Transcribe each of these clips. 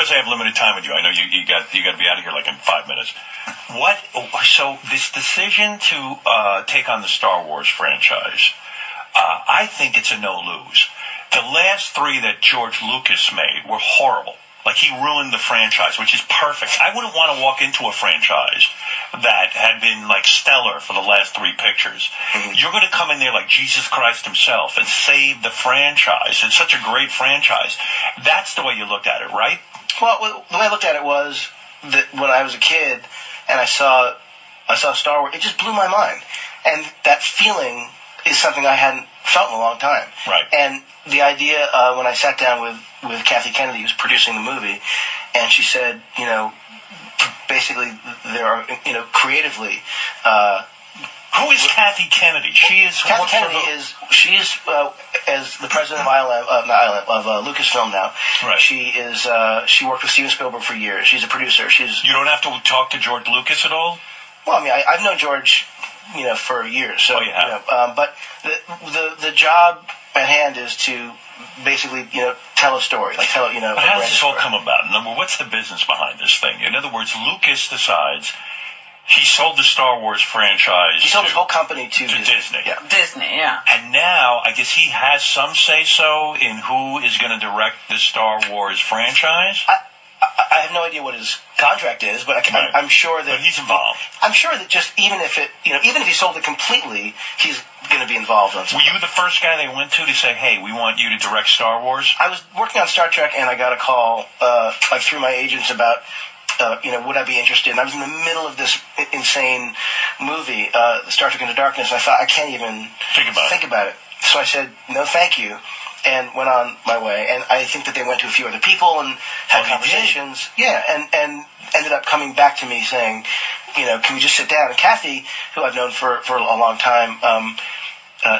because I have limited time with you, I know you got to be out of here like in 5 minutes. So this decision to take on the Star Wars franchise, I think it's a no-lose. The last 3 that George Lucas made were horrible. Like, he ruined the franchise, which is perfect. I wouldn't want to walk into a franchise that had been, like, stellar for the last 3 pictures. Mm-hmm. You're going to come in there like Jesus Christ himself and save the franchise. It's such a great franchise. That's the way you looked at it, right? Well, the way I looked at it was that when I was a kid and I saw Star Wars, it just blew my mind. And that feeling is something I hadn't felt in a long time. Right. And the idea, when I sat down with Kathy Kennedy, who's producing the movie, and she said, basically there are, creatively. Who is Kathy Kennedy? Kathy Kennedy is as the president of Lucasfilm now. Right. She worked with Steven Spielberg for years. She's a producer. You don't have to talk to George Lucas at all? Well, I mean, I've known George, for years. So, you have. But the job at hand is to basically, tell a story, like tell, But how does this all come about? Number, what's the business behind this thing? In other words, Lucas decides he sold the Star Wars franchise. He sold his whole company to Disney. Yeah. Disney, yeah. And now, I guess he has some say-so in who is going to direct the Star Wars franchise? I have no idea what his contract is, but I'm sure that... But he's involved. I'm sure that just even if he sold it completely, he's going to be involved on something. Were you the first guy they went to say, hey, we want you to direct Star Wars? I was working on Star Trek, and I got a call through my agents about, would I be interested? And I was in the middle of this insane movie, Star Trek Into Darkness, and I thought, I can't even think about it. So I said, no, thank you. And went on my way, and I think that they went to a few other people and had conversations. Yeah, and ended up coming back to me saying, can we just sit down? And Kathy, who I've known for a long time,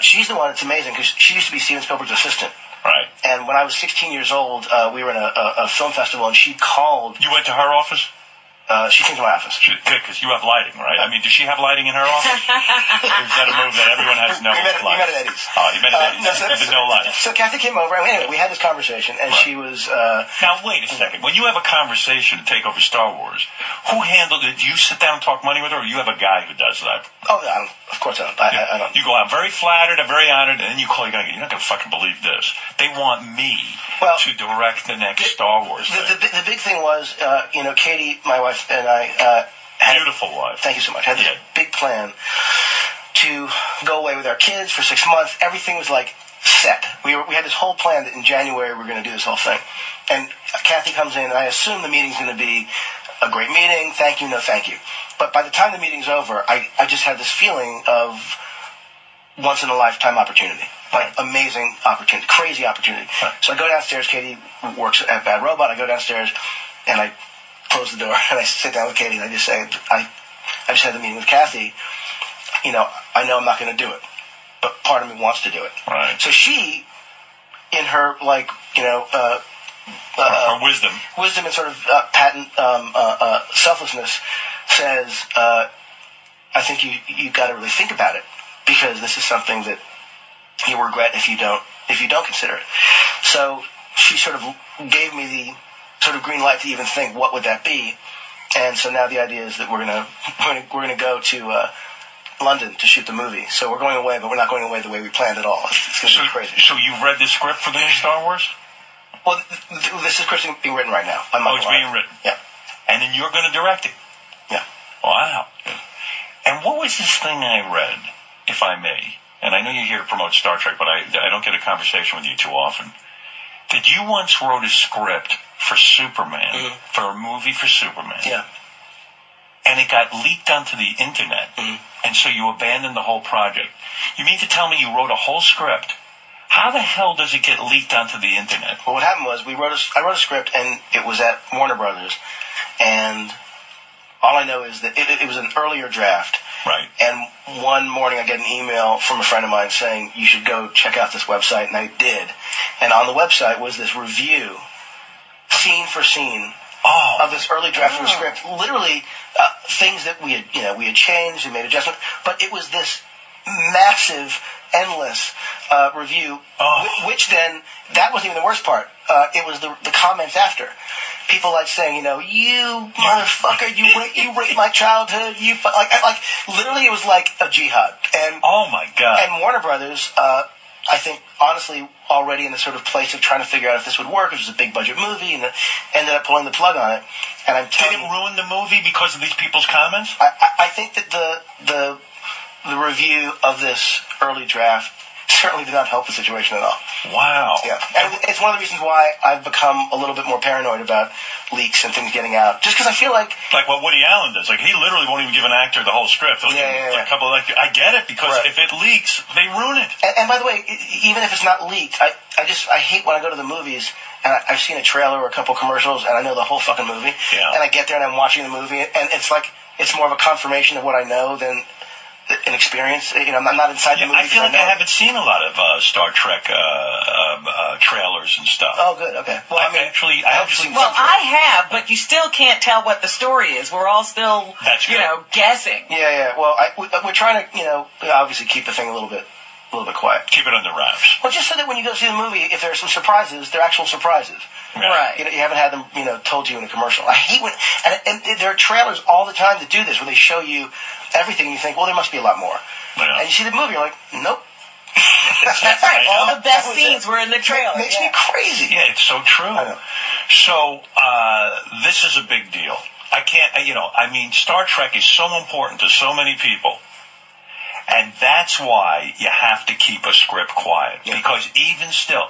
she's the one that's amazing because she used to be Steven Spielberg's assistant. Right. And when I was 16 years old, we were in a film festival, and she called. You went to her office? She came to my office. Good, because you have lighting, right? I mean, does she have lighting in her office? Or is that a move that everyone has no lighting? We met at Eddie's. Oh, you met at Eddie's. No lighting. So Kathy came over, and anyway, we had this conversation, and she was... Now, wait a second. When you have a conversation to take over Star Wars, who handled it? Do you sit down and talk money with her, or you have a guy who does that? Oh, no, of course I don't. I don't. You go out very flattered and very honored, and then you call, you're not going to fucking believe this. They want me to direct the next Star Wars thing. The big thing was, Katie, my wife, and I... Beautiful wife. Thank you so much. Had this big plan to go away with our kids for 6 months. Everything was like set. We had this whole plan that in January we were going to do this whole thing. And Kathy comes in, and I assume the meeting's going to be a great meeting. Thank you, no thank you. But by the time the meeting's over, I just had this feeling of once in a lifetime opportunity. Like amazing opportunity, crazy opportunity. So I go downstairs. Katie works at Bad Robot. I go downstairs, and I close the door, and I sit down with Katie, and I just say, I just had the meeting with Kathy. I know I'm not going to do it, but part of me wants to do it. Right. So she, in her, her wisdom and sort of patent selflessness, says, I think you got to really think about it, because this is something that you'll regret if you don't consider it. So she sort of gave me the sort of green light to even think, what would that be? And so now the idea is that we're gonna go to London to shoot the movie. So we're going away, but we're not going away the way we planned at all. It's going to be crazy. So you've read the script for the new Star Wars? Well, this is being written right now. It's being written? Yeah. And then you're going to direct it? Yeah. Wow. And what was this thing I read, if I may? And I know you're here to promote Star Trek, but I don't get a conversation with you too often. That you once wrote a script for Superman, for a movie for Superman. Yeah. And it got leaked onto the internet, and so you abandoned the whole project. You mean to tell me you wrote a whole script? How the hell does it get leaked onto the internet? Well, what happened was I wrote a script, and it was at Warner Brothers, and all I know is that it was an earlier draft. Right. And one morning I get an email from a friend of mine saying, you should go check out this website, and I did. And on the website was this review, scene for scene, of this early draft of the script. Literally, things that we had changed and made adjustments, but it was this massive, endless review, which then, that wasn't even the worst part. It was the comments after. people like saying, you motherfucker, you raped my childhood, like literally it was like a jihad. And oh my God. And Warner Brothers, I think, honestly, already in the sort of place of trying to figure out if this would work, if it was a big budget movie, and ended up pulling the plug on it. And I'm telling you, did it ruin the movie because of these people's comments? I think that the review of this early draft certainly did not help the situation at all. Wow. Yeah. And it's one of the reasons why I've become a little bit more paranoid about leaks and things getting out. Just because I feel like what Woody Allen does. Like, he literally won't even give an actor the whole script. He'll give a couple of, I get it, because if it leaks, they ruin it. And by the way, even if it's not leaked, I hate when I go to the movies and I've seen a trailer or a couple commercials and I know the whole fucking movie. Yeah. And I get there and I'm watching the movie and it's like, it's more of a confirmation of what I know than an experience. I'm not inside the movie. I feel like I haven't seen a lot of Star Trek trailers and stuff. Oh, good. Okay. Well, I actually. Well, I have, but you still can't tell what the story is. We're all still, guessing. Yeah. Well, we're trying to, obviously keep the thing a little bit quiet. Keep it under wraps. Well, just so that when you go see the movie, if there are some surprises, they're actual surprises. Yeah. Right. You haven't had them, told you in a commercial. I hate when, and there are trailers all the time that do this, where they show you everything, and you think, well, there must be a lot more. Yeah. And you see the movie, you're like, nope. That's right. All the best scenes were in the trailer. It makes me crazy. Yeah, it's so true. I know. So, this is a big deal. I can't, Star Trek is so important to so many people. And that's why you have to keep a script quiet. Yeah. Because even still,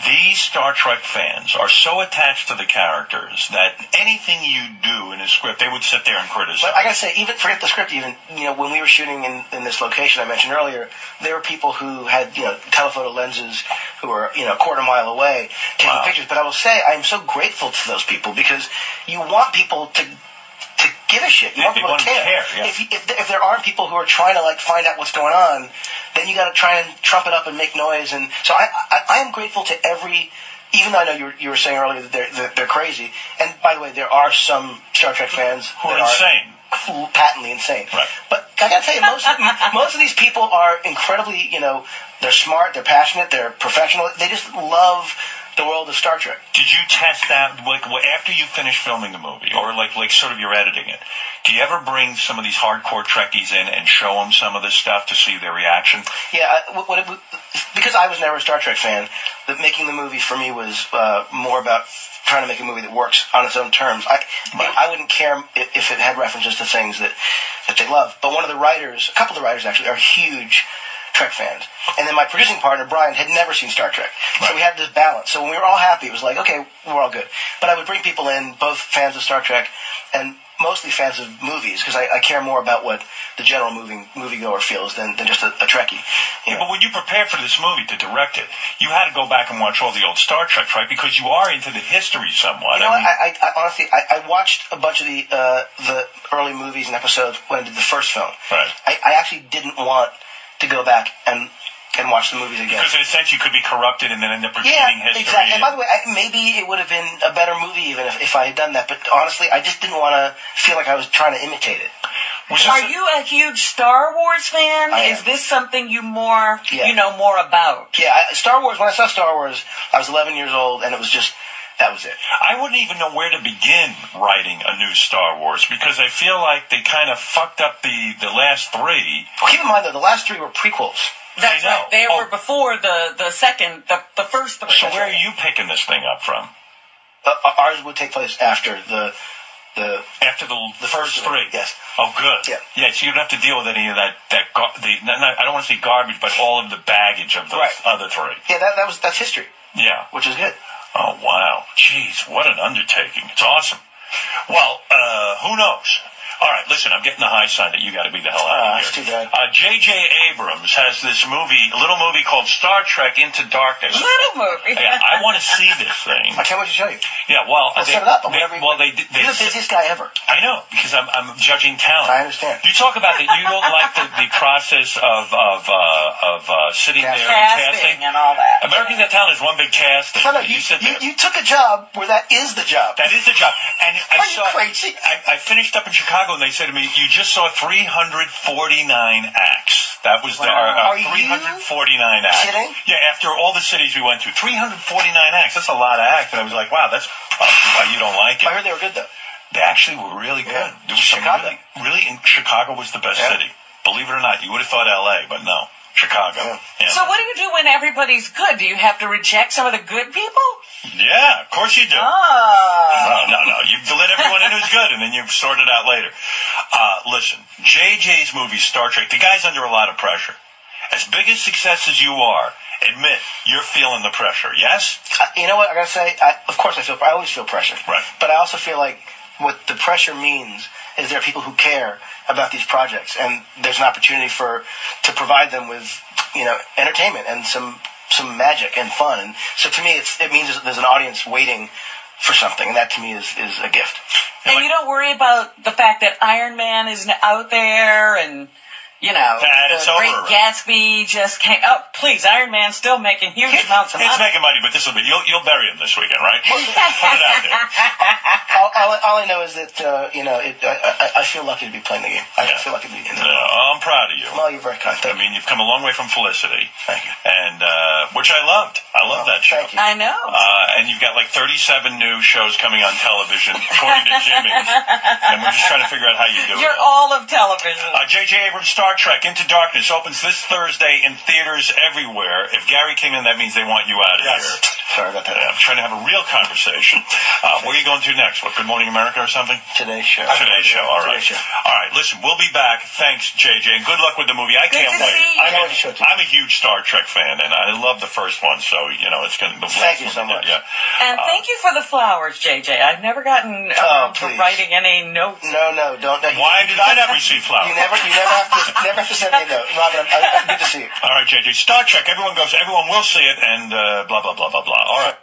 these Star Trek fans are so attached to the characters that anything you do in a script, they would sit there and criticize. But I gotta say, forget the script even, when we were shooting in this location I mentioned earlier, there were people who had, telephoto lenses who were, a quarter mile away taking pictures. But I will say, I'm so grateful to those people because you want people to give a shit. You want people to care. Yeah. If there aren't people who are trying to find out what's going on, then you got to try and trump it up and make noise. And so I am grateful to every. Even though I know you were saying earlier that they're crazy. And by the way, there are some Star Trek fans who are insane, patently insane. Right. But I got to tell you, most of these people are incredibly. They're smart, they're passionate, they're professional. They just love the world of Star Trek. Did you test that, after you finish filming the movie, or sort of you're editing it, do you ever bring some of these hardcore Trekkies in and show them some of this stuff to see their reaction? Yeah, because I was never a Star Trek fan, making the movie for me was more about trying to make a movie that works on its own terms. I wouldn't care if it had references to things that they love. But a couple of the writers actually, are huge Trek fans. And then my producing partner, Brian, had never seen Star Trek. So we had this balance. So when we were all happy, it was like, okay, we're all good. But I would bring people in, both fans of Star Trek and mostly fans of movies, because I care more about what the general moviegoer feels than just a Trekkie. Yeah, but when you prepared for this movie to direct it, you had to go back and watch all the old Star Trek, right? Because you are into the history somewhat. I honestly, I watched a bunch of the early movies and episodes when I did the first film. Right. I actually didn't want to go back and watch the movies again. Because in a sense you could be corrupted and then end up repeating history. Exactly. And by the way, maybe it would have been a better movie even if I had done that. But honestly, I just didn't want to feel like I was trying to imitate it. Are you a huge Star Wars fan? Is this something you know more about? Yeah, Star Wars, when I saw Star Wars, I was 11 years old and it was just, that was it. I wouldn't even know where to begin writing a new Star Wars because I feel like they kind of fucked up the last three. Well, keep in mind, though, the last three were prequels. That's right. They were before the first three. So where are you picking this thing up from? Ours would take place after the first three. Yes. Oh, good. Yeah. So you don't have to deal with any of that. I don't want to say garbage, but all of the baggage of those other three. Yeah, that's history. Yeah. Which is good. Oh, wow. Jeez, what an undertaking. It's awesome. Well, who knows? All right, listen, I'm getting the high sign that you got to be the hell out of here. That's too bad. J.J. Abrams has this a little movie called Star Trek Into Darkness. Little movie. Yeah, I want to see this thing. I can't wait to show you. Yeah, well, set it up. You're the busiest guy ever. I know, because I'm judging talent. I understand. You talk about that. You don't like the process of sitting there and casting and all that. American Got Talent is one big casting. No, you took a job where that is the job. That is the job. And Are you crazy? I finished up in Chicago Chicago, and they said to me, "You just saw 349 acts." That was our 349 acts. Kidding? Yeah, after all the cities we went to, 349 acts. That's a lot of acts. And I was like, "Wow, that's probably why you don't like it." I heard they were good though. They actually were really good. Yeah. There was Chicago. Really, Chicago was the best city. Believe it or not, you would have thought L.A., but no. Chicago. Yeah. So what do you do when everybody's good? Do you have to reject some of the good people? Yeah, of course you do. Oh. No. You let everyone in who's good, and then you sort it out later. Listen, JJ's movie, Star Trek, the guy's under a lot of pressure. As big a success as you are, admit you're feeling the pressure, yes? You know what I gotta say? Of course I always feel pressure. Right. But I also feel like what the pressure means is there are people who care about these projects, and there's an opportunity to provide them with, entertainment and some magic and fun. And so to me, it means there's an audience waiting for something, and that to me is a gift. And you don't worry about the fact that Iron Man is out there and, the Great Gatsby just came. Oh, please, Iron Man's still making huge amounts of money. It's making money, but you'll bury him this weekend, right? Put it out there. All I know is that, I feel lucky to be playing the game. I feel lucky to be in the game. I'm proud of you. Well, you're very kind. You've come a long way from Felicity. Thank you. And, which I loved. I love that show. Thank you. I know. And you've got like 37 new shows coming on television, according to Jimmy. And we're just trying to figure out how you do it. You're all of television. J.J. Abrams' Star Trek Into Darkness opens this Thursday in theaters everywhere. If Gary came in, that means they want you out of here. Sorry about that. I'm trying to have a real conversation. Where are you going to next? What, Good Morning America or something? Today's Show. Today's Show. All right. Today's Show. All right. Listen, we'll be back. Thanks, JJ, and good luck with the movie. I can't wait. I'm a huge Star Trek fan, and I love the first one, so it's going to. Thank you so much. Yeah. And thank you for the flowers, JJ. I've never gotten for writing any notes. No, don't. Why did I not receive flowers? You never have to send me a note. Robin, good to see you. All right, JJ. Star Trek. Everyone will see it, and blah blah blah blah blah. All right.